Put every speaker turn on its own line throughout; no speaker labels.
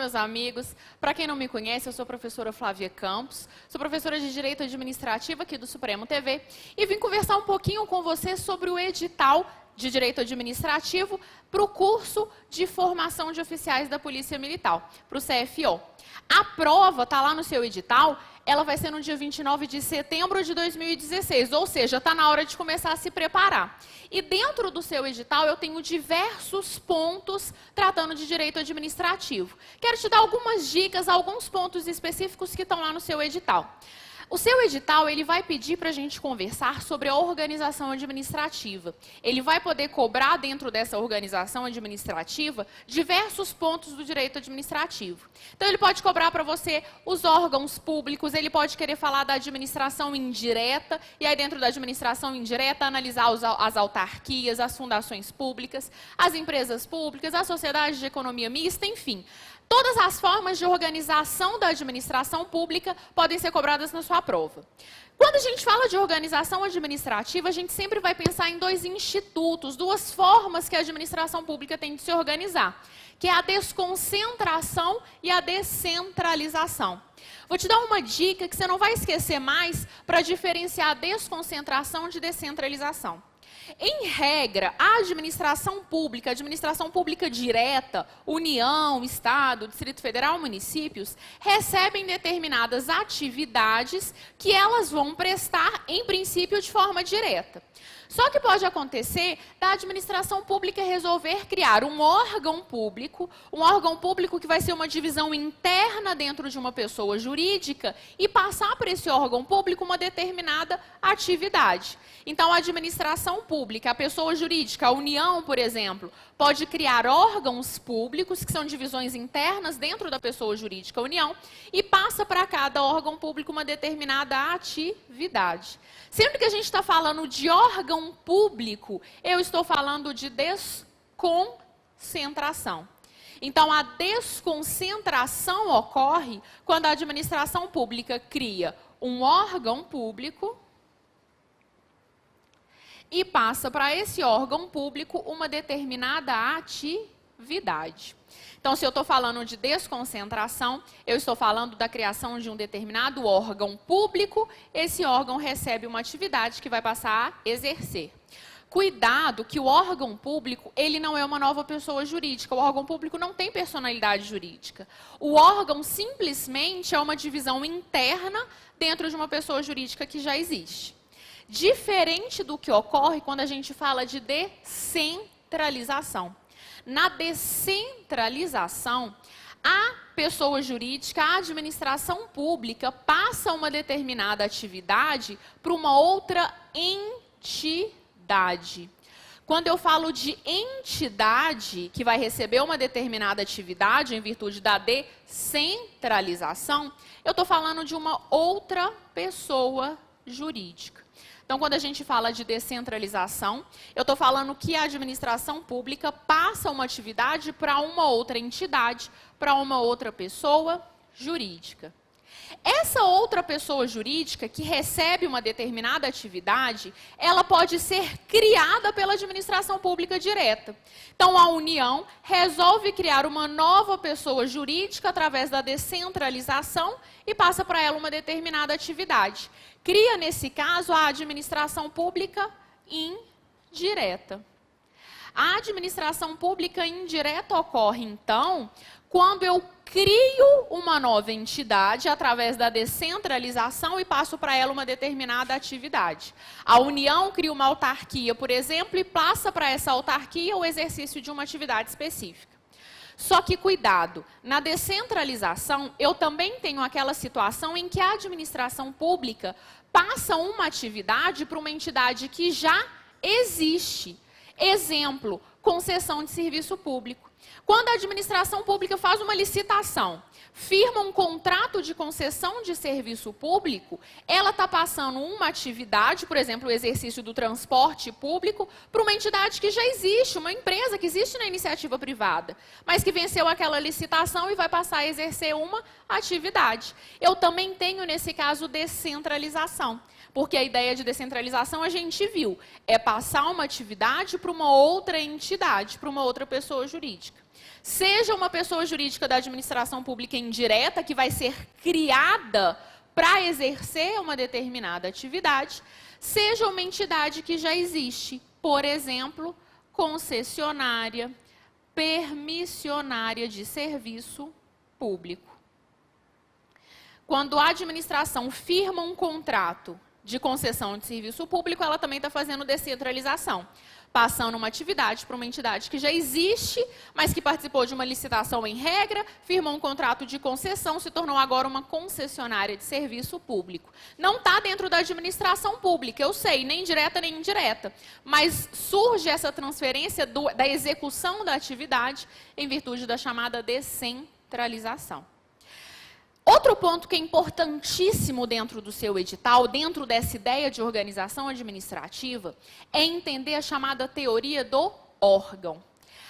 meus amigos. Para quem não me conhece, eu sou a professora Flávia Campos, sou professora de Direito Administrativo aqui do Supremo TV e vim conversar um pouquinho com você sobre o edital de Direito Administrativo para o curso de formação de oficiais da Polícia Militar, para o CFO. A prova está lá no seu edital, ela vai ser no dia 29 de setembro de 2016, ou seja, está na hora de começar a se preparar. E dentro do seu edital eu tenho diversos pontos tratando de direito administrativo. Quero te dar algumas dicas, alguns pontos específicos que estão lá no seu edital. O seu edital, ele vai pedir para a gente conversar sobre a organização administrativa. Ele vai poder cobrar dentro dessa organização administrativa diversos pontos do direito administrativo. Então, ele pode cobrar para você os órgãos públicos, ele pode querer falar da administração indireta, e aí dentro da administração indireta, analisar as autarquias, as fundações públicas, as empresas públicas, a sociedade de economia mista, enfim. Todas as formas de organização da administração pública podem ser cobradas na sua prova. Quando a gente fala de organização administrativa, a gente sempre vai pensar em dois institutos, duas formas que a administração pública tem de se organizar, que é a desconcentração e a descentralização. Vou te dar uma dica que você não vai esquecer mais para diferenciar a desconcentração de descentralização. Em regra, a administração pública direta, União, Estado, Distrito Federal, municípios, recebem determinadas atividades que elas vão prestar, em princípio, de forma direta. Só que pode acontecer da administração pública resolver criar um órgão público que vai ser uma divisão interna dentro de uma pessoa jurídica e passar para esse órgão público uma determinada atividade. Então, a administração pública, a pessoa jurídica, a União, por exemplo, pode criar órgãos públicos, que são divisões internas dentro da pessoa jurídica, a União, e passa para cada órgão público uma determinada atividade. Sempre que a gente está falando de órgão público, eu estou falando de desconcentração. Então, a desconcentração ocorre quando a administração pública cria um órgão público e passa para esse órgão público uma determinada atividade. Então, se eu estou falando de desconcentração, eu estou falando da criação de um determinado órgão público, esse órgão recebe uma atividade que vai passar a exercer. Cuidado que o órgão público, ele não é uma nova pessoa jurídica, o órgão público não tem personalidade jurídica. O órgão simplesmente é uma divisão interna dentro de uma pessoa jurídica que já existe. Diferente do que ocorre quando a gente fala de descentralização. Na descentralização, a pessoa jurídica, a administração pública, passa uma determinada atividade para uma outra entidade. Quando eu falo de entidade que vai receber uma determinada atividade em virtude da descentralização, eu estou falando de uma outra pessoa jurídica. Então, quando a gente fala de descentralização, eu estou falando que a administração pública passa uma atividade para uma outra entidade, para uma outra pessoa jurídica. Essa outra pessoa jurídica que recebe uma determinada atividade, ela pode ser criada pela administração pública direta. Então, a União resolve criar uma nova pessoa jurídica através da descentralização e passa para ela uma determinada atividade. Cria, nesse caso, a administração pública indireta. A administração pública indireta ocorre, então, quando eu crio uma nova entidade através da descentralização e passo para ela uma determinada atividade. A União cria uma autarquia, por exemplo, e passa para essa autarquia o exercício de uma atividade específica. Só que, cuidado, na descentralização, eu também tenho aquela situação em que a administração pública passa uma atividade para uma entidade que já existe. Exemplo, concessão de serviço público. Quando a administração pública faz uma licitação, firma um contrato de concessão de serviço público, ela está passando uma atividade, por exemplo, o exercício do transporte público, para uma entidade que já existe, uma empresa que existe na iniciativa privada, mas que venceu aquela licitação e vai passar a exercer uma atividade. Eu também tenho, nesse caso, descentralização. Porque a ideia de descentralização a gente viu, é passar uma atividade para uma outra entidade, para uma outra pessoa jurídica. Seja uma pessoa jurídica da administração pública indireta, que vai ser criada para exercer uma determinada atividade, seja uma entidade que já existe, por exemplo, concessionária, permissionária de serviço público. Quando a administração firma um contrato de concessão de serviço público, ela também está fazendo descentralização, passando uma atividade para uma entidade que já existe, mas que participou de uma licitação em regra, firmou um contrato de concessão, se tornou agora uma concessionária de serviço público. Não está dentro da administração pública, eu sei, nem direta nem indireta, mas surge essa transferência da execução da atividade em virtude da chamada descentralização. Outro ponto que é importantíssimo dentro do seu edital, dentro dessa ideia de organização administrativa, é entender a chamada teoria do órgão.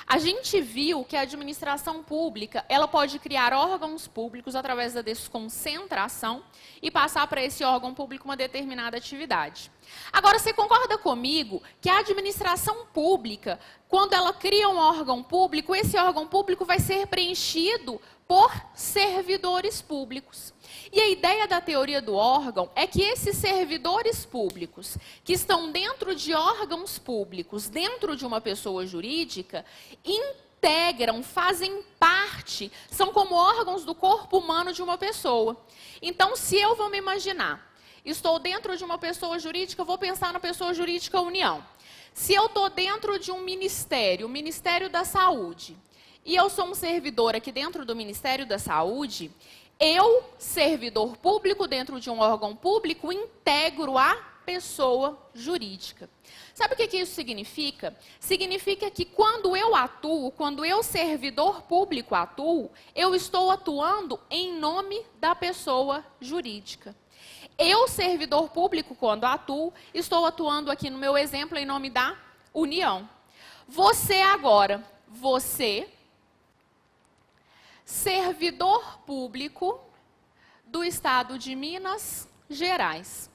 A gente viu que a administração pública, ela pode criar órgãos públicos através da desconcentração e passar para esse órgão público uma determinada atividade. Agora, você concorda comigo que a administração pública, quando ela cria um órgão público, esse órgão público vai ser preenchido por servidores públicos. E a ideia da teoria do órgão é que esses servidores públicos, que estão dentro de órgãos públicos, dentro de uma pessoa jurídica, integram, fazem parte, são como órgãos do corpo humano de uma pessoa. Então, se eu vou me imaginar, estou dentro de uma pessoa jurídica, eu vou pensar na pessoa jurídica União. Se eu estou dentro de um ministério, o Ministério da Saúde, e eu sou um servidor aqui dentro do Ministério da Saúde, eu, servidor público dentro de um órgão público, integro a pessoa jurídica. Sabe o que isso significa? Significa que quando eu atuo, quando eu, servidor público, atuo, eu estou atuando em nome da pessoa jurídica. Eu, servidor público, quando atuo, estou atuando aqui no meu exemplo em nome da União. Você agora, você, servidor público do Estado de Minas Gerais.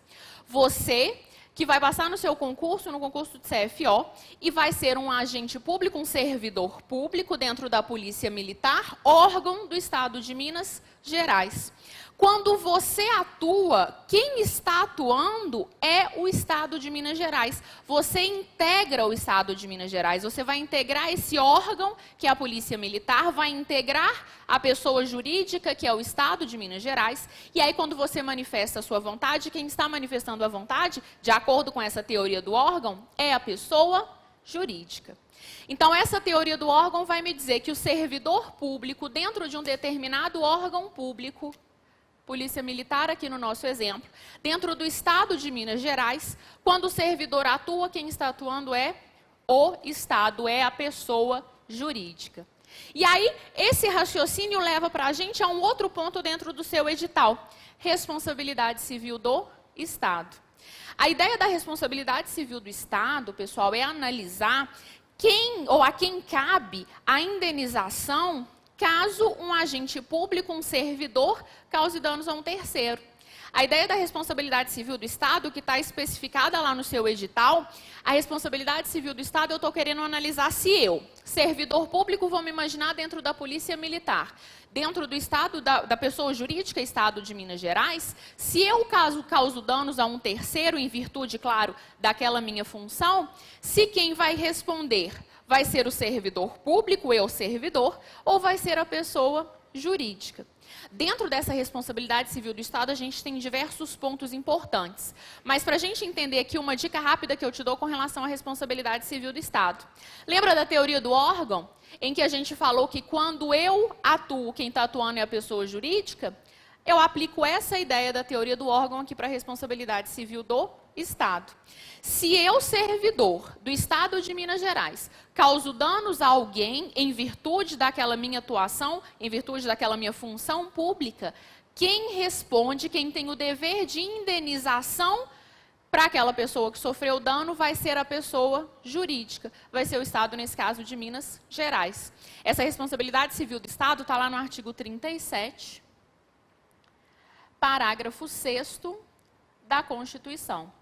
Você que vai passar no seu concurso, no concurso de CFO, e vai ser um agente público, um servidor público dentro da Polícia Militar, órgão do Estado de Minas Gerais. Quando você atua, quem está atuando é o Estado de Minas Gerais. Você integra o Estado de Minas Gerais. Você vai integrar esse órgão, que é a Polícia Militar, vai integrar a pessoa jurídica, que é o Estado de Minas Gerais. E aí, quando você manifesta a sua vontade, quem está manifestando a vontade, de acordo com essa teoria do órgão, é a pessoa jurídica. Então, essa teoria do órgão vai me dizer que o servidor público, dentro de um determinado órgão público, Polícia Militar, aqui no nosso exemplo, dentro do Estado de Minas Gerais, quando o servidor atua, quem está atuando é o Estado, é a pessoa jurídica. E aí, esse raciocínio leva para a gente a um outro ponto dentro do seu edital, responsabilidade civil do Estado. A ideia da responsabilidade civil do Estado, pessoal, é analisar quem ou a quem cabe a indenização caso um agente público, um servidor, cause danos a um terceiro. A ideia da responsabilidade civil do Estado, que está especificada lá no seu edital, a responsabilidade civil do Estado, eu estou querendo analisar se eu, servidor público, vou me imaginar dentro da Polícia Militar, dentro do Estado, da pessoa jurídica, Estado de Minas Gerais, se eu causo danos a um terceiro, em virtude, claro, daquela minha função, se quem vai responder vai ser o servidor público, eu servidor, ou vai ser a pessoa jurídica. Dentro dessa responsabilidade civil do Estado, a gente tem diversos pontos importantes. Mas para a gente entender aqui, uma dica rápida que eu te dou com relação à responsabilidade civil do Estado. Lembra da teoria do órgão? Em que a gente falou que quando eu atuo, quem está atuando é a pessoa jurídica? Eu aplico essa ideia da teoria do órgão aqui para a responsabilidade civil do Estado. Se eu, servidor do Estado de Minas Gerais, causo danos a alguém em virtude daquela minha atuação, em virtude daquela minha função pública, quem responde, quem tem o dever de indenização para aquela pessoa que sofreu dano vai ser a pessoa jurídica, vai ser o Estado, nesse caso, de Minas Gerais. Essa responsabilidade civil do Estado está lá no artigo 37, parágrafo 6º da Constituição.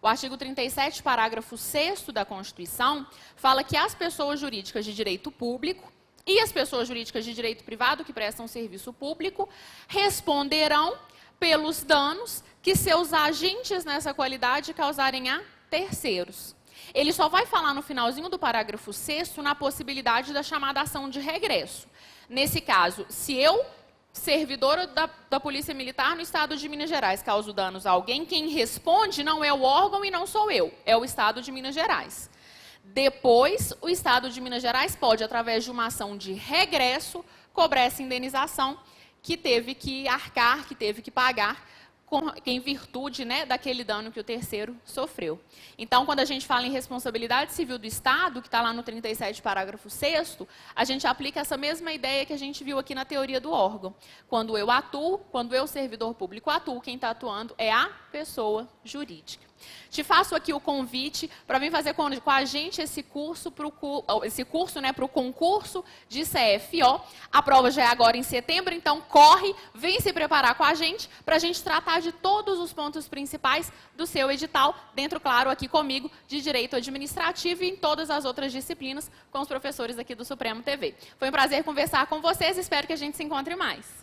O artigo 37, parágrafo 6º da Constituição, fala que as pessoas jurídicas de direito público e as pessoas jurídicas de direito privado que prestam serviço público responderão pelos danos que seus agentes nessa qualidade causarem a terceiros. Ele só vai falar no finalzinho do parágrafo 6º na possibilidade da chamada ação de regresso. Nesse caso, se eu, servidora da Polícia Militar no Estado de Minas Gerais, causo danos a alguém, quem responde não é o órgão e não sou eu, é o Estado de Minas Gerais. Depois, o Estado de Minas Gerais pode, através de uma ação de regresso, cobrar essa indenização que teve que arcar, que teve que pagar, em virtude, né, daquele dano que o terceiro sofreu. Então, quando a gente fala em responsabilidade civil do Estado, que está lá no 37, parágrafo 6º, a gente aplica essa mesma ideia que a gente viu aqui na teoria do órgão. Quando eu atuo, quando eu, servidor público, atuo, quem está atuando é a pessoa jurídica. Te faço aqui o convite para vir fazer com a gente esse curso para o concurso de CFO. A prova já é agora em setembro, então corre, vem se preparar com a gente para a gente tratar de todos os pontos principais do seu edital, dentro, claro, aqui comigo, de Direito Administrativo e em todas as outras disciplinas com os professores aqui do Supremo TV. Foi um prazer conversar com vocês, espero que a gente se encontre mais.